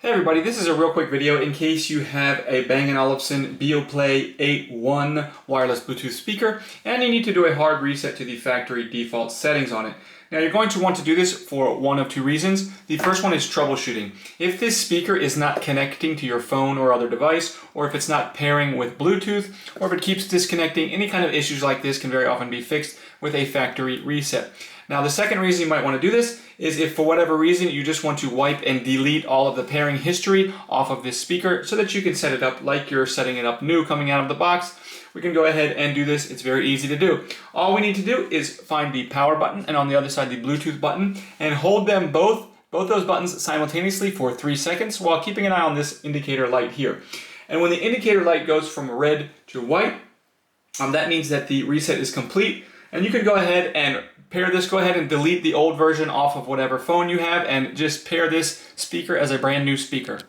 Hey everybody, this is a real quick video in case you have a Bang & Olufsen Beoplay A2 wireless Bluetooth speaker and you need to do a hard reset to the factory default settings on it. Now you're going to want to do this for one of two reasons. The first one is troubleshooting. If this speaker is not connecting to your phone or other device, or if it's not pairing with Bluetooth, or if it keeps disconnecting, any kind of issues like this can very often be fixed with a factory reset. Now the second reason you might want to do this is if for whatever reason you just want to wipe and delete all of the pairing history off of this speaker so that you can set it up like you're setting it up new coming out of the box. We can go ahead and do this. It's very easy to do. All we need to do is find the power button and on the other side the Bluetooth button and hold them both those buttons simultaneously for 3 seconds while keeping an eye on this indicator light here. And when the indicator light goes from red to white, that means that the reset is complete. And you can go ahead and pair this, go ahead and delete the old version off of whatever phone you have and just pair this speaker as a brand new speaker.